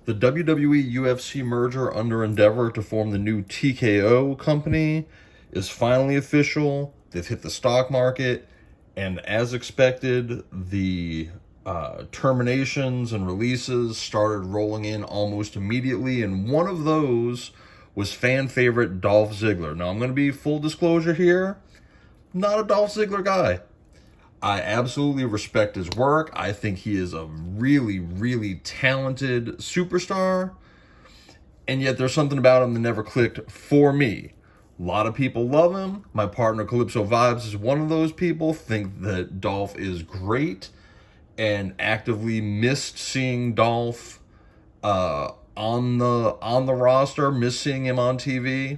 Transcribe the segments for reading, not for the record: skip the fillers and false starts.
The WWE UFC merger under endeavor to form the new TKO company is finally official. They've hit the stock market, and as expected, the terminations and releases started rolling in almost immediately, and one of those was fan favorite Dolph Ziggler. Now, I'm going to be full disclosure here, not a Dolph Ziggler guy. I absolutely respect his work. I think he is a really, really talented superstar. And yet there's something about him that never clicked for me. A lot of people love him. My partner Calypso Vibes is one of those people. Think that Dolph is great and actively missed seeing Dolph on the roster, miss seeing him on TV.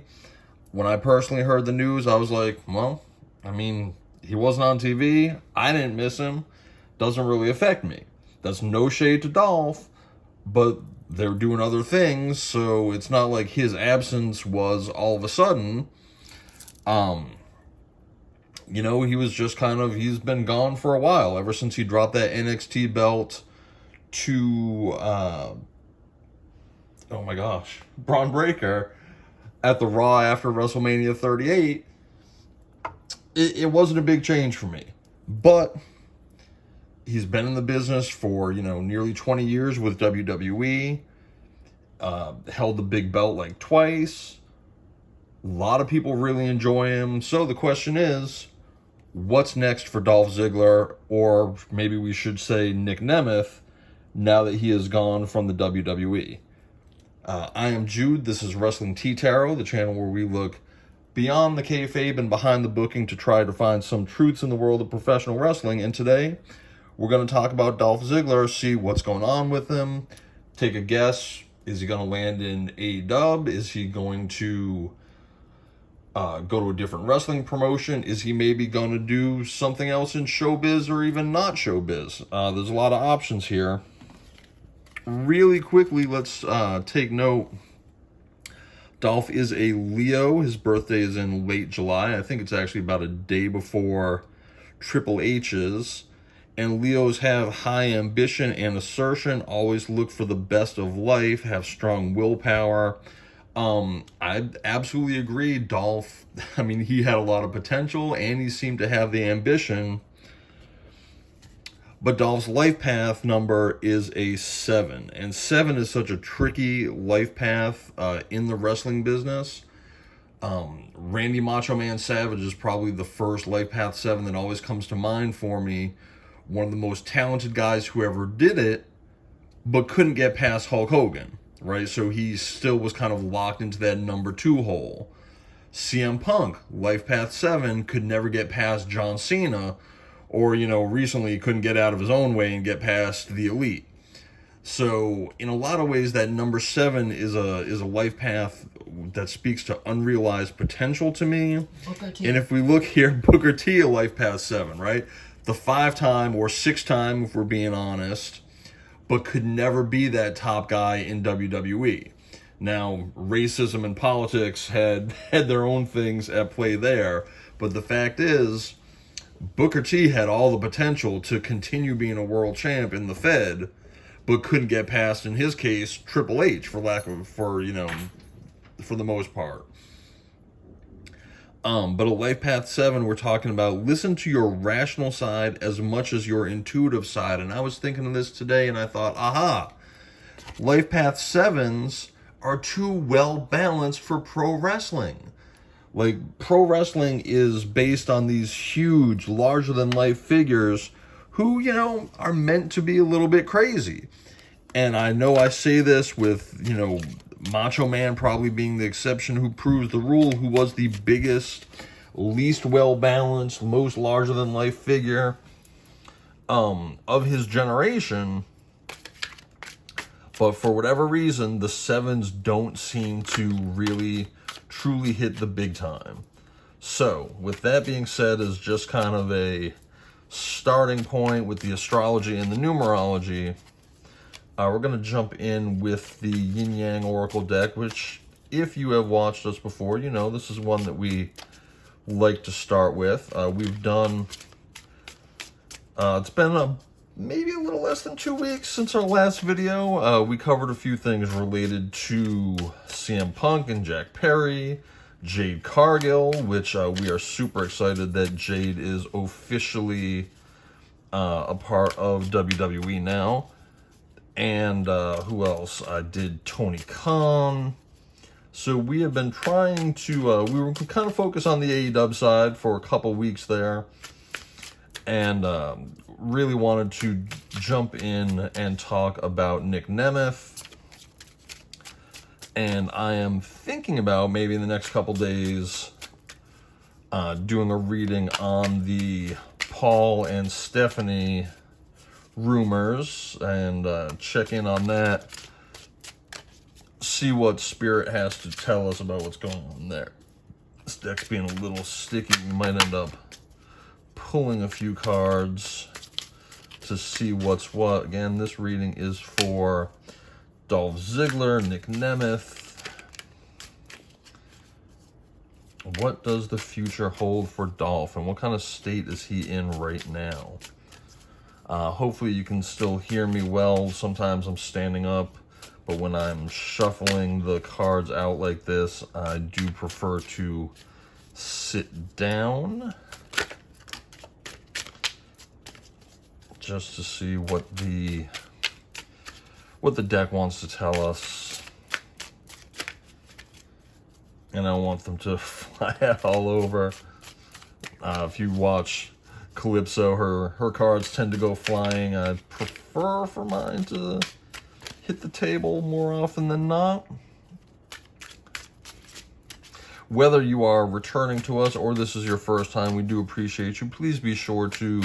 When I personally heard the news, I was like, well, I mean, he wasn't on TV. I didn't miss him. Doesn't really affect me. That's no shade to Dolph, but they're doing other things, so it's not like his absence was all of a sudden. He was just he's been gone for a while, ever since he dropped that NXT belt to, oh my gosh, Braun Breaker at the Raw after WrestleMania 38. It wasn't a big change for me, but he's been in the business for, nearly 20 years with WWE, held the big belt like twice. A lot of people really enjoy him. So the question is, what's next for Dolph Ziggler, or maybe we should say Nick Nemeth, now that he is gone from the WWE? I am Jude. This is Wrestling Tea Tarot, the channel where we look beyond the kayfabe and behind the booking to try to find some truths in the world of professional wrestling. And today, we're going to talk about Dolph Ziggler, see what's going on with him, take a guess. Is he going to land in AEW? Is he going to go to a different wrestling promotion? Is he maybe going to do something else in showbiz or even not showbiz? There's a lot of options here. Really quickly, let's take note. Dolph is a Leo. His birthday is in late July. I think it's actually about a day before Triple H's. And Leos have high ambition and assertion, always look for the best of life, have strong willpower. I absolutely agree. Dolph, he had a lot of potential and he seemed to have the ambition. But Dolph's life path number is a 7. And 7 is such a tricky life path in the wrestling business. Randy Macho Man Savage is probably the first life path 7 that always comes to mind for me. One of the most talented guys who ever did it, but couldn't get past Hulk Hogan, right? So he still was kind of locked into that number 2 hole. CM Punk, life path 7, could never get past John Cena, or, recently couldn't get out of his own way and get past the Elite. So, in a lot of ways, that number 7 is a life path that speaks to unrealized potential to me. Booker T. And if we look here, Booker T, a life path 7, right? The 5-time or 6-time, if we're being honest, but could never be that top guy in WWE. Now, racism and politics had their own things at play there, but the fact is, Booker T had all the potential to continue being a world champ in the Fed, but couldn't get past, in his case, Triple H for the most part. But a life path 7, we're talking about listen to your rational side as much as your intuitive side. And I was thinking of this today and I thought, aha, life path 7s are too well balanced for pro wrestling. Like, pro wrestling is based on these huge, larger-than-life figures who, are meant to be a little bit crazy. And I know I say this with, Macho Man probably being the exception who proves the rule, who was the biggest, least well-balanced, most larger-than-life figure of his generation. But for whatever reason, the 7s don't seem to really truly hit the big time. So, with that being said, is just kind of a starting point with the astrology and the numerology. We're going to jump in with the Yin Yang Oracle deck, which, if you have watched us before, this is one that we like to start with. We've done, it's been maybe a little less than 2 weeks since our last video. We covered a few things related to CM Punk and Jack Perry, Jade Cargill, which we are super excited that Jade is officially a part of WWE now. And who else? I did Tony Khan. So we have been trying to, we were kind of focused on the AEW side for a couple weeks there. And really wanted to jump in and talk about Nick Nemeth. And I am thinking about maybe in the next couple days doing a reading on the Paul and Stephanie rumors and check in on that. See what Spirit has to tell us about what's going on there. This deck's being a little sticky. We might end up pulling a few cards to see what's what. Again, this reading is for Dolph Ziggler, Nick Nemeth. What does the future hold for Dolph, and what kind of state is he in right now? Hopefully you can still hear me well. Sometimes I'm standing up, but when I'm shuffling the cards out like this, I do prefer to sit down just to see what the deck wants to tell us. And I want them to fly out all over. If you watch Calypso, her cards tend to go flying. I prefer for mine to hit the table more often than not. Whether you are returning to us or this is your first time, we do appreciate you. Please be sure to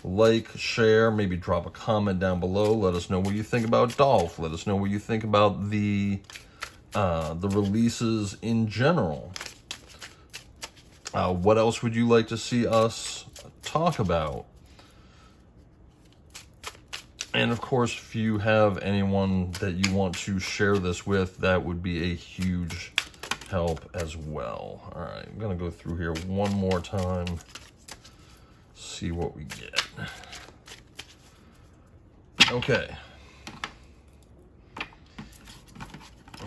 like, share, maybe drop a comment down below. Let us know what you think about Dolph. Let us know what you think about the releases in general. What else would you like to see us talk about? And of course, if you have anyone that you want to share this with, that would be a huge help as well. All right, I'm gonna go through here one more time, see what we get. Okay.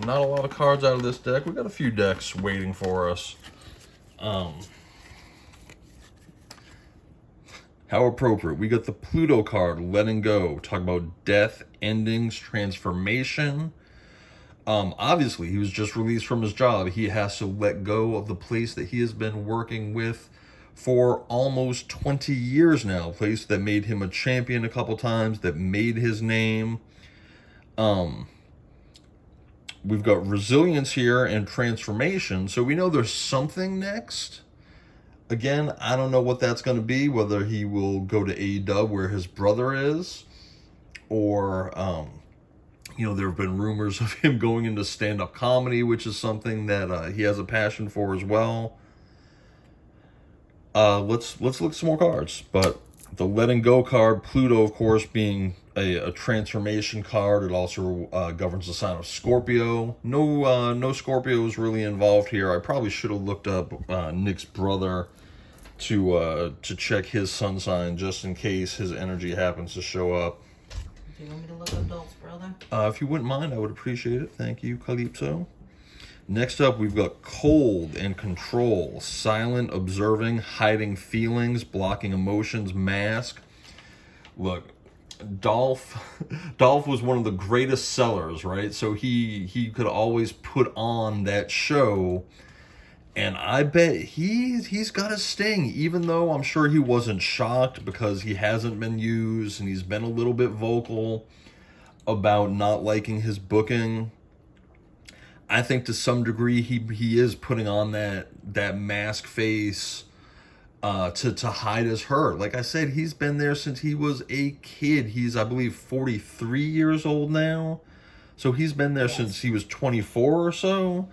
Not a lot of cards out of this deck. We've got a few decks waiting for us. How appropriate. We got the Pluto card, Letting Go. Talk about death, endings, transformation. Obviously, he was just released from his job. He has to let go of the place that he has been working with for almost 20 years now. A place that made him a champion a couple times, that made his name. We've got resilience here and transformation. So we know there's something next. Again, I don't know what that's going to be, whether he will go to AEW where his brother is, or, there have been rumors of him going into stand-up comedy, which is something that he has a passion for as well. Let's look at some more cards. But the Letting Go card, Pluto, of course, being a transformation card. It also governs the sign of Scorpio. No Scorpios really involved here. I probably should have looked up Nick's brother to check his sun sign, just in case his energy happens to show up. Do you want me to look up Dolph's brother? If you wouldn't mind, I would appreciate it. Thank you, Calypso. Next up, we've got Cold and Control. Silent, observing, hiding feelings, blocking emotions, mask. Look, Dolph was one of the greatest sellers, right? So he could always put on that show, and I bet he's got a sting, even though I'm sure he wasn't shocked because he hasn't been used and he's been a little bit vocal about not liking his booking. I think to some degree he is putting on that mask face to hide his hurt. Like I said, he's been there since he was a kid. He's, I believe, 43 years old now. So he's been there since he was 24 or so.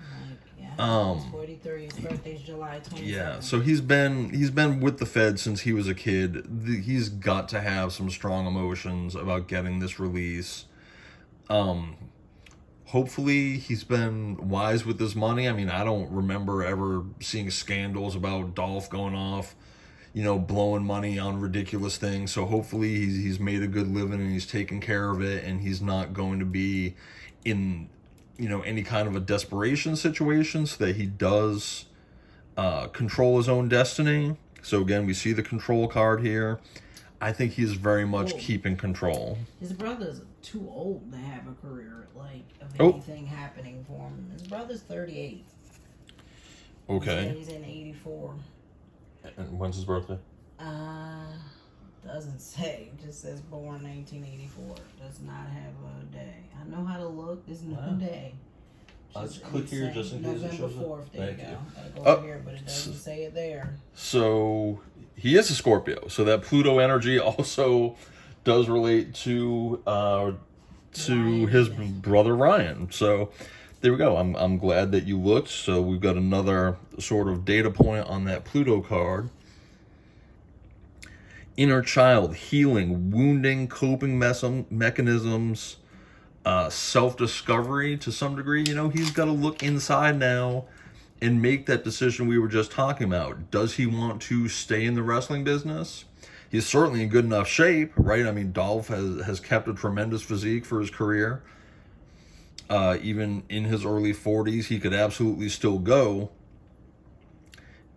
He's 43. His birthday's July 27th. Yeah, so he's been with the Fed since he was a kid. He's got to have some strong emotions about getting this release. Hopefully he's been wise with his money. I mean, I don't remember ever seeing scandals about Dolph going off, blowing money on ridiculous things. So hopefully he's made a good living and he's taken care of it, and he's not going to be in, any kind of a desperation situation, so that he does control his own destiny. So again, we see the control card here. I think he's very much keeping control. His brother's too old to have a career, like, of anything happening for him. His brother's 38. Okay. He's in 84. And when's his birthday? Doesn't say. Just says born 1984. Does not have a day. I know how to look. There's no day. Let's click here just in case it shows up. November 4th. There you go. Gotta go over here, but it doesn't say it there. So he is a Scorpio. So that Pluto energy also does relate to his brother Ryan. So there we go. I'm glad that you looked. So we've got another sort of data point on that Pluto card. Inner child, healing, wounding, coping mechanisms, self-discovery to some degree. He's got to look inside now and make that decision we were just talking about. Does he want to stay in the wrestling business? He's certainly in good enough shape, right? I mean, Dolph has kept a tremendous physique for his career. Even in his early 40s, he could absolutely still go.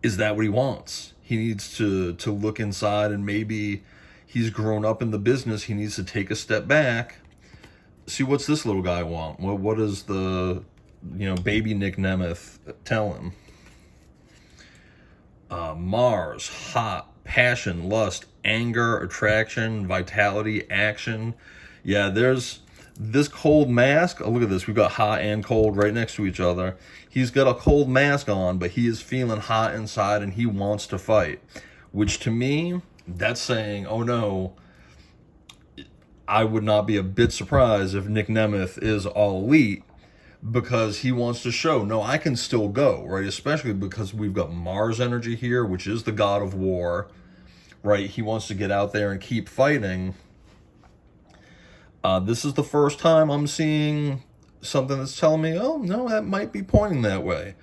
Is that what he wants? He needs to look inside, and maybe he's grown up in the business. He needs to take a step back. See, what's this little guy want? What does the, baby Nick Nemeth tell him? Mars, hot, passion, lust, anger, attraction, vitality, action. Yeah, there's this cold mask. Oh, look at this. We've got hot and cold right next to each other. He's got a cold mask on, but he is feeling hot inside and he wants to fight. Which to me, that's saying, oh no, I would not be a bit surprised if Nick Nemeth is all elite, because he wants to show, no, I can still go, right? Especially because we've got Mars energy here, which is the god of war, right? He wants to get out there and keep fighting. This is the first time I'm seeing something that's telling me, oh, no, that might be pointing that way.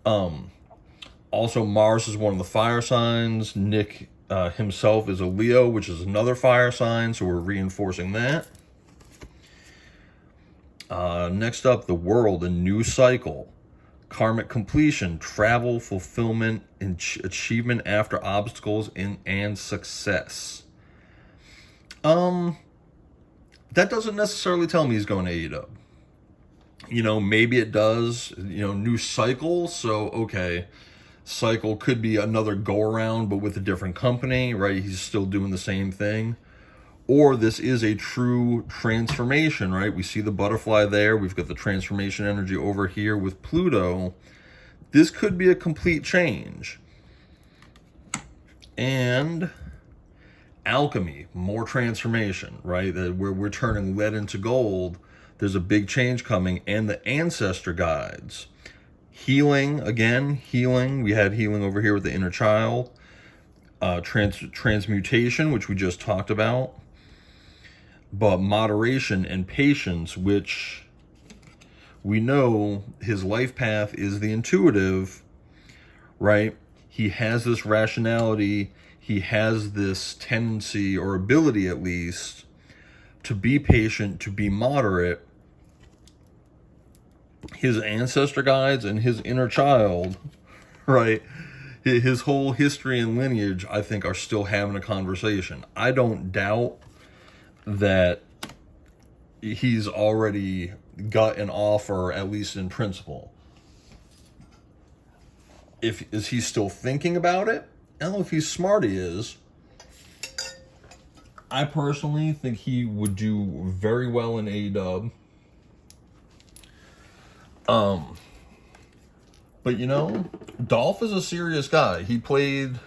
Also, Mars is one of the fire signs. Nick himself is a Leo, which is another fire sign, so we're reinforcing that. Next up, the world, a new cycle. Karmic completion, travel, fulfillment, and achievement after obstacles and success. That doesn't necessarily tell me he's going to AEW. Maybe it does, new cycle. So, okay, cycle could be another go around, but with a different company, right? He's still doing the same thing. Or this is a true transformation, right? We see the butterfly there. We've got the transformation energy over here with Pluto. This could be a complete change. And alchemy, more transformation, right? That we're turning lead into gold. There's a big change coming. And the ancestor guides. Healing, again, healing. We had healing over here with the inner child. Transmutation, which we just talked about. But moderation and patience, which we know his life path is the intuitive, right? He has this rationality. He has this tendency, or ability at least, to be patient, to be moderate. His ancestor guides and his inner child, right? His whole history and lineage, I think, are still having a conversation. I don't doubt that he's already got an offer, at least in principle. Is he still thinking about it? I don't know if he's smart, he is. I personally think he would do very well in AEW. But Dolph is a serious guy. He's played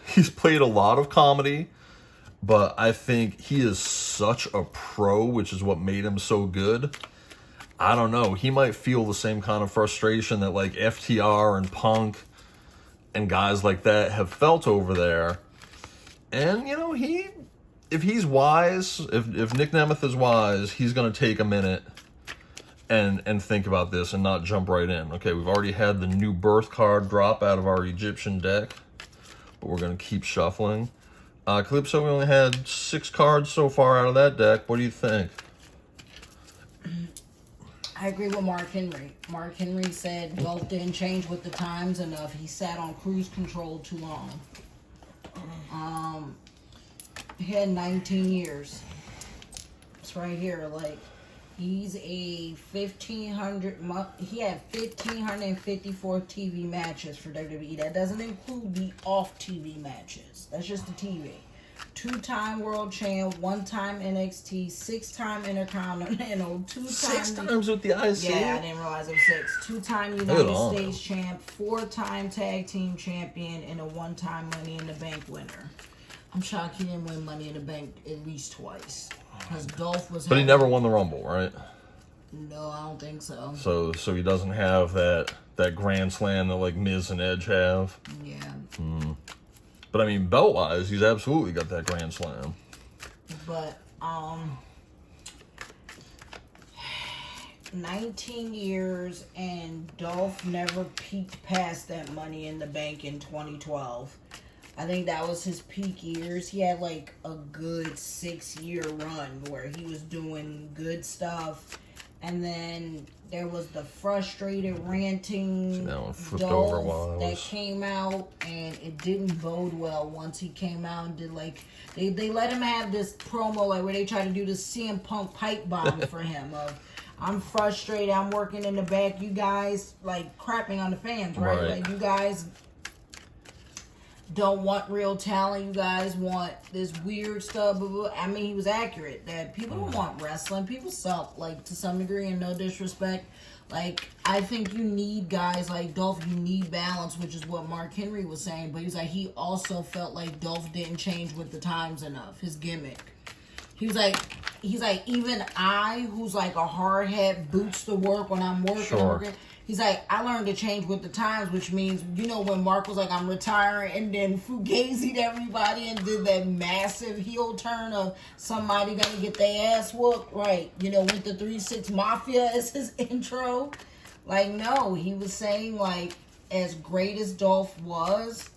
a lot of comedy, but I think he is such a pro, which is what made him so good. I don't know. He might feel the same kind of frustration that like FTR and Punk and guys like that have felt over there. And, if he's wise, if Nick Nemeth is wise, he's going to take a minute and think about this and not jump right in. Okay, we've already had the new birth card drop out of our Egyptian deck, but we're going to keep shuffling. Calypso, we only had 6 cards so far out of that deck. What do you think? I agree with Mark Henry. Mark Henry said Dolph didn't change with the times enough. He sat on cruise control too long. He had 19 years. It's right here. Like, he's a 1,500. He had 1,554 TV matches for WWE. That doesn't include the off TV matches. That's just the TV. 2-time world champ, 1-time NXT, 6-time Intercontinental, 2-time. 6 times with the IC? Yeah, I didn't realize it was 6. 2-time United States champ, 4-time tag team champion, and a 1-time Money in the Bank winner. I'm shocked he didn't win Money in the Bank at least twice. Because Dolph was. But he never won the Rumble, right? No, I don't think so. So he doesn't have that Grand Slam that like Miz and Edge have. Yeah. But I mean, belt-wise, he's absolutely got that Grand Slam. But 19 years and Dolph never peaked past that Money in the Bank in 2012. I think that was his peak years. He had like a good 6-year run where he was doing good stuff. And then there was the frustrated, ranting Dolph that came out, and it didn't bode well once he came out and did like they let him have this promo like where they tried to do this CM Punk pipe bomb for him of I'm frustrated, I'm working in the back, you guys like crapping on the fans, right? Like you guys don't want real talent. You guys want this weird stuff. Blah, blah. I mean, he was accurate that people don't want wrestling. People suck, like, to some degree, and no disrespect. Like, I think you need guys like Dolph. You need balance, which is what Mark Henry was saying. But he was like, he also felt like Dolph didn't change with the times enough. His gimmick. He's like, even I, who's like a hard head, boots to work when I'm working. He's like, I learned to change with the times, which means, you know, when Mark was like, I'm retiring, and then Fugazi'd everybody and did that massive heel turn of somebody gonna get their ass whooped, right? You know, with the 3-6 Mafia as his intro. Like, no, he was saying, like, as great as Dolph was,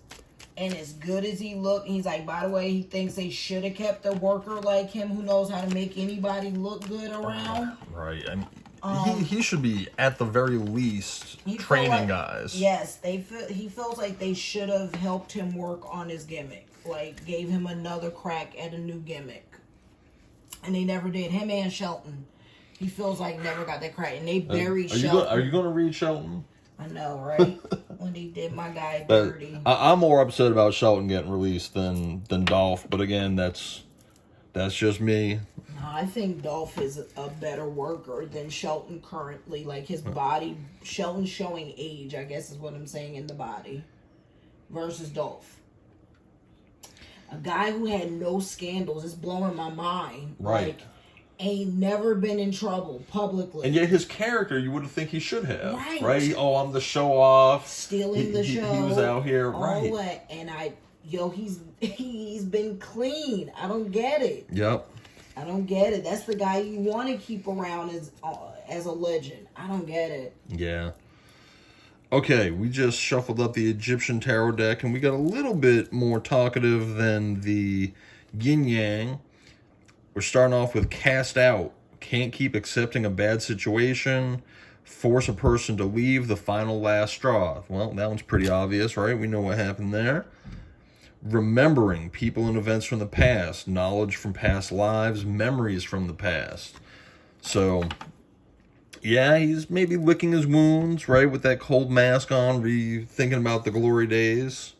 and as good as he looked, he's like, by the way, he thinks they should have kept a worker like him who knows how to make anybody look good around. Right. I mean, he should be, at the very least, training guys. Yes, he feels like they should have helped him work on his gimmick. Like, gave him another crack at a new gimmick. And they never did. Him and Shelton, he feels like never got that crack. And they buried Shelton. Are you going to read Shelton? I know, right? When he did my guy dirty. I'm more upset about Shelton getting released than Dolph. But again, that's just me. No, I think Dolph is a better worker than Shelton currently. Like, his body, Shelton's showing age, I guess is what I'm saying, in the body. Versus Dolph. A guy who had no scandals is blowing my mind. Right. Like, ain't never been in trouble publicly. And yet his character, you wouldn't think he should have. Right? Oh, I'm the show off. Stealing the show. He was out here. Right. All that. And he's been clean. I don't get it. Yep. I don't get it. That's the guy you want to keep around as a legend. I don't get it. Yeah. Okay, we just shuffled up the Egyptian Tarot deck, and we got a little bit more talkative than the Yin Yang. We're starting off with Cast Out. Can't keep accepting a bad situation. Force a person to leave, the final last straw. Well, that one's pretty obvious, right? We know what happened there. Remembering people and events from the past. Knowledge from past lives. Memories from the past. So, yeah, he's maybe licking his wounds, right? With that cold mask on, thinking about the glory days.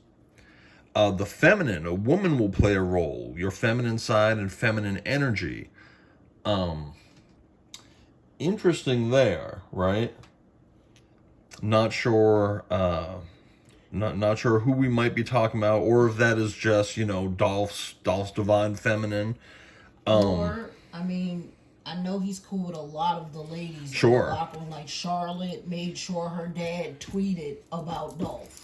The feminine, a woman will play a role. Your feminine side and feminine energy. Interesting there, right? Not sure, not sure who we might be talking about, or if that is just, you know, Dolph's divine feminine. Or, I mean, I know he's cool with a lot of the ladies. Sure. Like Charlotte made sure her dad tweeted about Dolph.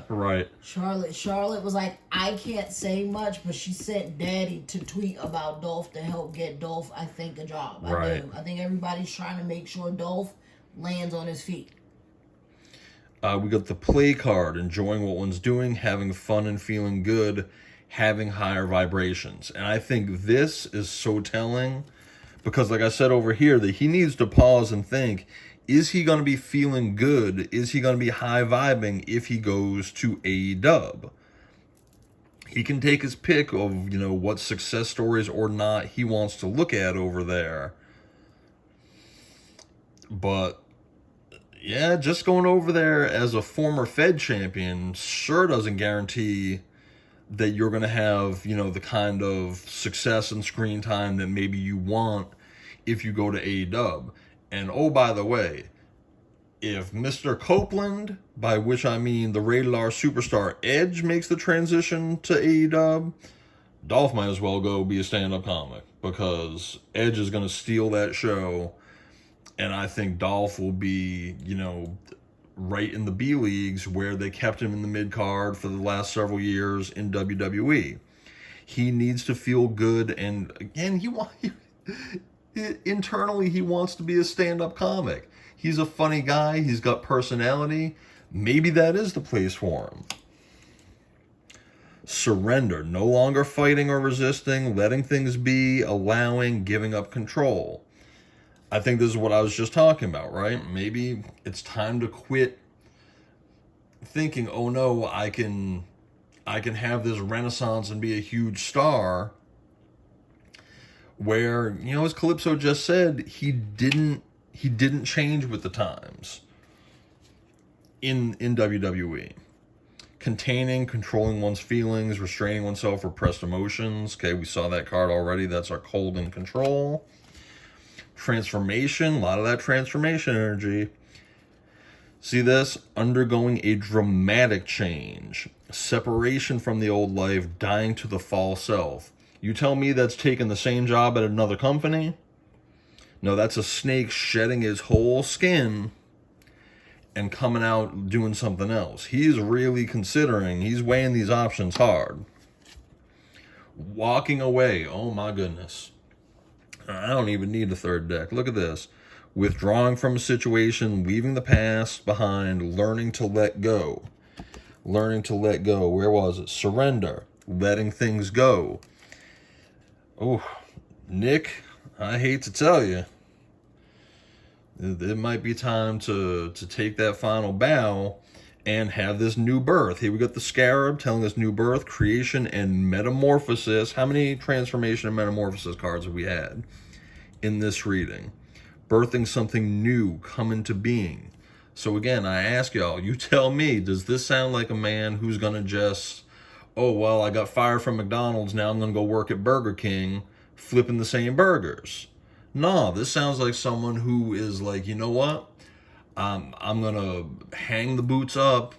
Right. Charlotte was like, I can't say much, but she sent Daddy to tweet about Dolph to help get Dolph, I think, a job. Right. I think everybody's trying to make sure Dolph lands on his feet. We got the play card, enjoying what one's doing, having fun and feeling good. having higher vibrations. And I think this is so telling because, like I said over here, that he needs to pause and think, is he going to be feeling good? Is he going to be high vibing if he goes to AEW? He can take his pick of, what success stories or not he wants to look at over there. But yeah, just going over there as a former Fed champion sure doesn't guarantee that you're going to have, the kind of success and screen time that maybe you want if you go to AEW. And oh, by the way, if Mr. Copeland, by which I mean the Rated R superstar Edge, makes the transition to AEW, Dolph might as well go be a stand-up comic because Edge is going to steal that show. And I think Dolph will be, right in the B leagues where they kept him in the mid-card for the last several years in WWE. He needs to feel good, and again, internally he wants to be a stand-up comic. He's a funny guy, he's got personality. Maybe that is the place for him. Surrender, no longer fighting or resisting, letting things be, allowing, giving up control. I think this is what I was just talking about, right? Maybe it's time to quit thinking, oh no, I can have this renaissance and be a huge star. Where, as Calypso just said, he didn't change with the times in WWE. Containing, controlling one's feelings, restraining oneself, repressed emotions. Okay, we saw that card already. That's our cold and control. Transformation, a lot of that transformation energy. See this? Undergoing a dramatic change. Separation from the old life, dying to the false self. You tell me that's taking the same job at another company? No, that's a snake shedding his whole skin and coming out doing something else. He's really considering, he's weighing these options hard. Walking away, oh my goodness. I don't even need a third deck. Look at this. Withdrawing from a situation, leaving the past behind, learning to let go. Learning to let go. Where was it? Surrender. Letting things go. Oh, Nick, I hate to tell you. It might be time to take that final bow and have this new birth. Here we got the Scarab telling us new birth, creation, and metamorphosis. How many transformation and metamorphosis cards have we had in this reading? Birthing something new, come into being. So again, I ask y'all, you tell me, does this sound like a man who's going to just, oh, well, I got fired from McDonald's, now I'm going to go work at Burger King, flipping the same burgers? No, this sounds like someone who is like, you know what? I'm going to hang the boots up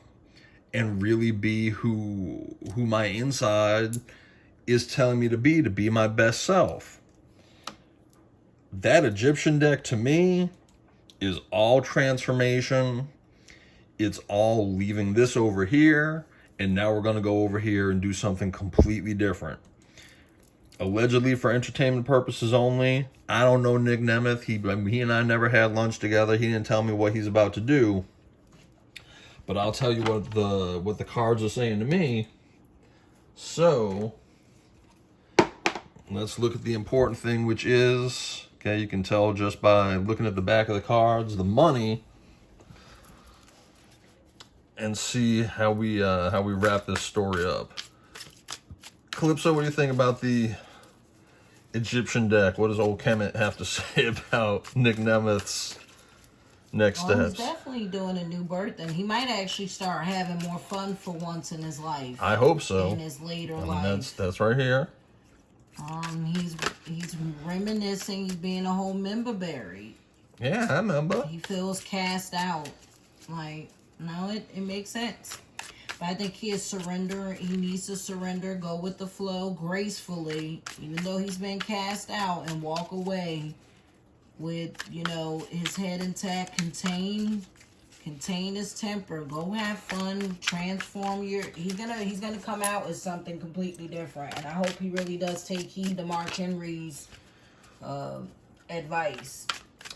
and really be who my inside is telling me to be my best self. That Egyptian deck to me is all transformation. It's all leaving this over here, and now we're going to go over here and do something completely different. Allegedly for entertainment purposes only. I don't know Nick Nemeth. He and I never had lunch together. He didn't tell me what he's about to do. But I'll tell you what the cards are saying to me. So, let's look at the important thing, which is, okay, you can tell just by looking at the back of the cards, the money, and see how we wrap this story up. Calypso, what do you think about the Egyptian deck? What does old Kemet have to say about Nick Nemeth's next steps? He's definitely doing a new birth, and he might actually start having more fun for once in his life. I hope so. In his later life. That's right here. He's reminiscing. He's being a whole member buried. Yeah, I remember. He feels cast out. Like, no, it makes sense. But I think he needs to surrender, go with the flow gracefully, even though he's been cast out, and walk away with, his head intact, contain his temper, go have fun, transform he's gonna come out as something completely different. And I hope he really does take heed to Mark Henry's advice.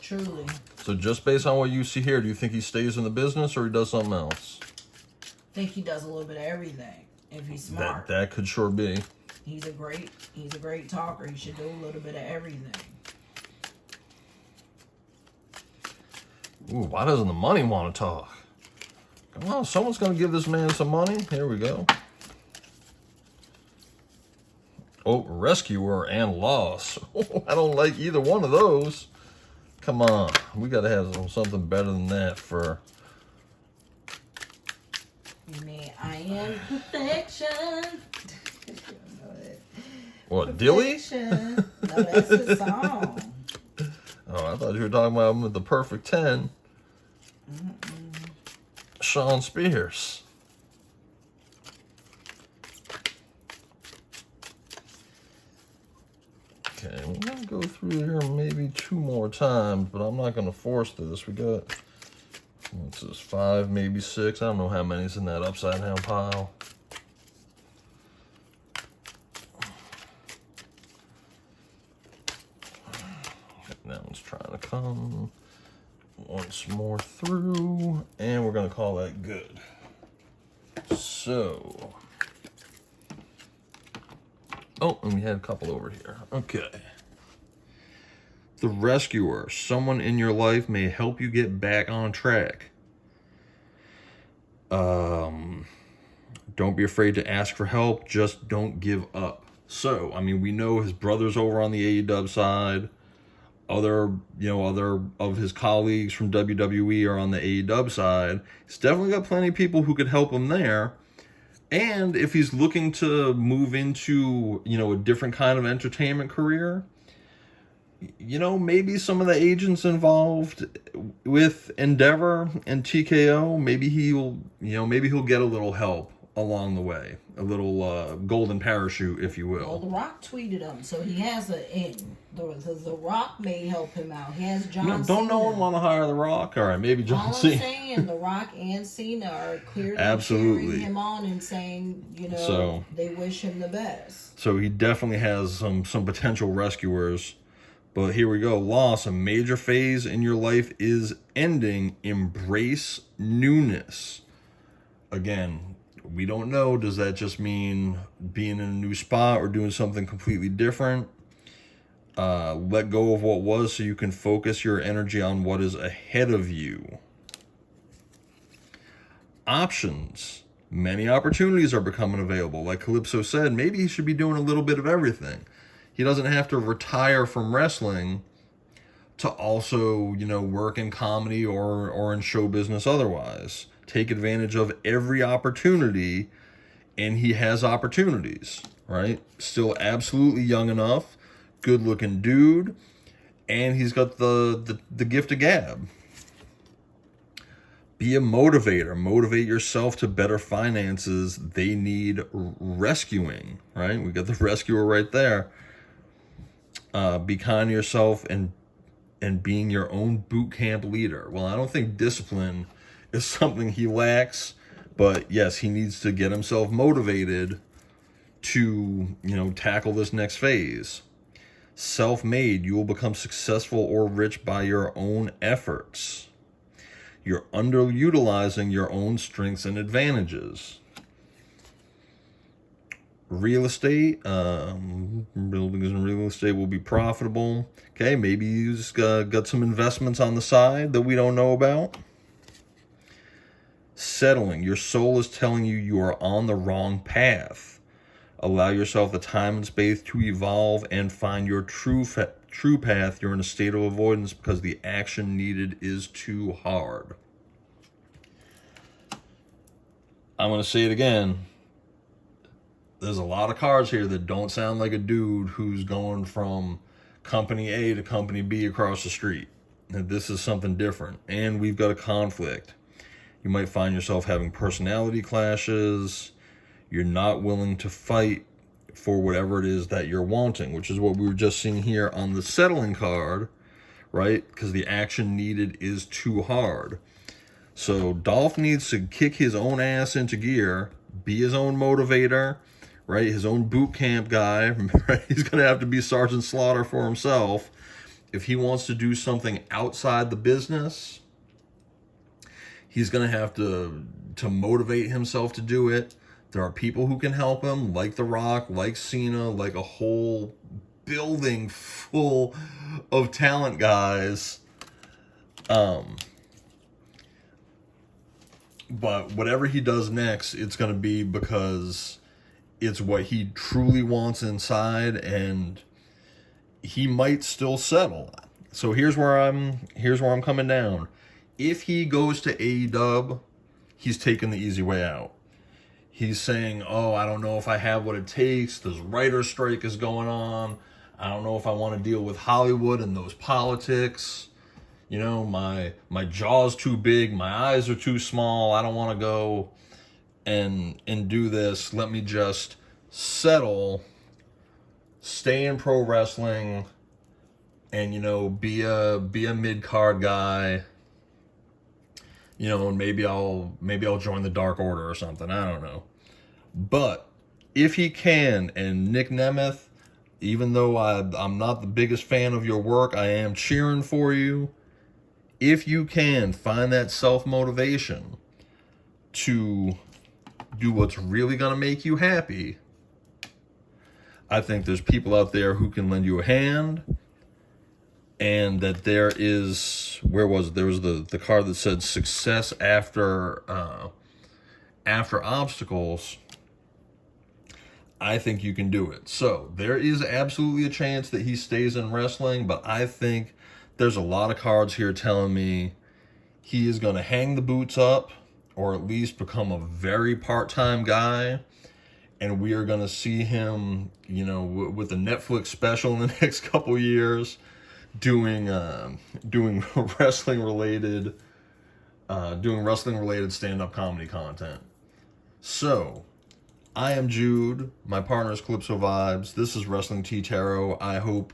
Truly. So just based on what you see here, do you think he stays in the business or he does something else? I think he does a little bit of everything. if he's smart. That could sure be. He's a great talker. He should do a little bit of everything. Ooh, why doesn't the money want to talk? Come on, someone's going to give this man some money. Here we go. Oh, rescuer and loss. I don't like either one of those. Come on, we got to have something better than that for... You mean I am perfection? What, Dilly? No, that's the song. Oh, I thought you were talking about him with the perfect 10. Sean Spears. Okay, we're going to go through here maybe 2 more times, but I'm not going to force this. We got, what's this, 5, maybe 6. I don't know how many's in that upside down pile. That one's trying to come once more through, and we're going to call that good. So, oh, and we had a couple over here. Okay. The rescuer. Someone in your life may help you get back on track. Don't be afraid to ask for help. Just don't give up. So, I mean, we know his brother's over on the AEW side. Other of his colleagues from WWE are on the AEW side. He's definitely got plenty of people who could help him there. And if he's looking to move into, a different kind of entertainment career, maybe some of the agents involved with Endeavor and TKO, maybe he'll get a little help along the way, a little golden parachute, if you will. Well, The Rock tweeted him, so he has an in. The Rock may help him out. He has John Cena. Don't no one want to hire The Rock? All right, maybe John Cena. All I'm saying, The Rock and Cena are clearly absolutely cheering him on and saying, they wish him the best. So he definitely has some potential rescuers. But here we go. Loss. A major phase in your life is ending. Embrace newness. Again, we don't know. Does that just mean being in a new spot or doing something completely different? Let go of what was so you can focus your energy on what is ahead of you. Options. Many opportunities are becoming available. Like Calypso said, maybe he should be doing a little bit of everything. He doesn't have to retire from wrestling to also, work in comedy or in show business otherwise. Take advantage of every opportunity, and he has opportunities, right? Still absolutely young enough, good-looking dude, and he's got the gift of gab. Be a motivator. Motivate yourself to better finances. They need rescuing, right? We got the rescuer right there. Be kind to yourself and being your own boot camp leader. Well, I don't think discipline is something he lacks, but yes, he needs to get himself motivated to, tackle this next phase. Self-made, you will become successful or rich by your own efforts. You're underutilizing your own strengths and advantages. Real estate, buildings and real estate will be profitable. Okay, maybe you just got some investments on the side that we don't know about. Settling, your soul is telling you are on the wrong path. Allow yourself the time and space to evolve and find your true path. You're in a state of avoidance because the action needed is too hard. I'm going to say it again. There's a lot of cards here that don't sound like a dude who's going from company A to company B across the street. This is something different. And we've got a conflict. You might find yourself having personality clashes. You're not willing to fight for whatever it is that you're wanting, which is what we were just seeing here on the settling card, right? Because the action needed is too hard. So Dolph needs to kick his own ass into gear, be his own motivator, right? His own boot camp guy, right? He's going to have to be Sergeant Slaughter for himself. If he wants to do something outside the business, he's going to have to motivate himself to do it. There are people who can help him, like The Rock, like Cena, like a whole building full of talent guys. But whatever he does next, it's going to be because it's what he truly wants inside, and he might still settle. So here's where I'm coming down. If he goes to AEW, he's taking the easy way out. He's saying, "Oh, I don't know if I have what it takes. This writer's strike is going on. I don't know if I want to deal with Hollywood and those politics. You know, my jaw's too big, my eyes are too small. I don't want to go and do this. Let me just settle, stay in pro wrestling, and, you know, be a mid-card guy. You know, and maybe I'll join the Dark Order or something. I don't know." But if he can, and Nick Nemeth, even though I'm not the biggest fan of your work, I am cheering for you. If you can find that self-motivation to do what's really going to make you happy, I think there's people out there who can lend you a hand. And that there is, where was it? There was the card that said success after obstacles. I think you can do it. So there is absolutely a chance that he stays in wrestling, but I think there's a lot of cards here telling me he is going to hang the boots up, or at least become a very part-time guy, and we are going to see him, you know, with a Netflix special in the next couple years, doing wrestling related stand-up comedy content. So I am Jude. My partner is Calypso Vibes. This is Wrestling Tea Tarot. I hope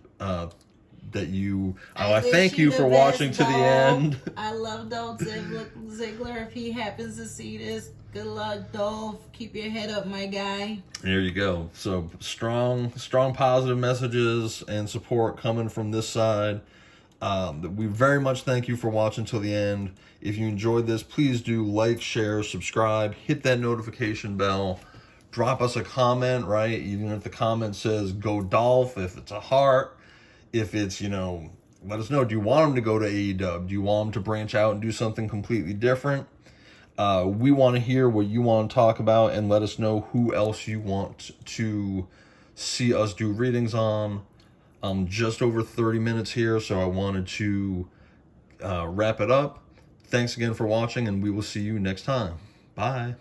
that you... I thank you for watching to the end. I love Dolph Ziggler. If he happens to see this, good luck, Dolph. Keep your head up, my guy. There you go. So strong positive messages and support coming from this side. We very much thank you for watching till the end. If you enjoyed this, please do like, share, subscribe, hit that notification bell. Drop us a comment, right? Even if the comment says go Dolph, if it's a heart, if it's, you know, let us know. Do you want him to go to AEW? Do you want him to branch out and do something completely different? We want to hear what you want to talk about, and let us know who else you want to see us do readings on. Just over 30 minutes here, so I wanted to wrap it up. Thanks again for watching, and we will see you next time. Bye.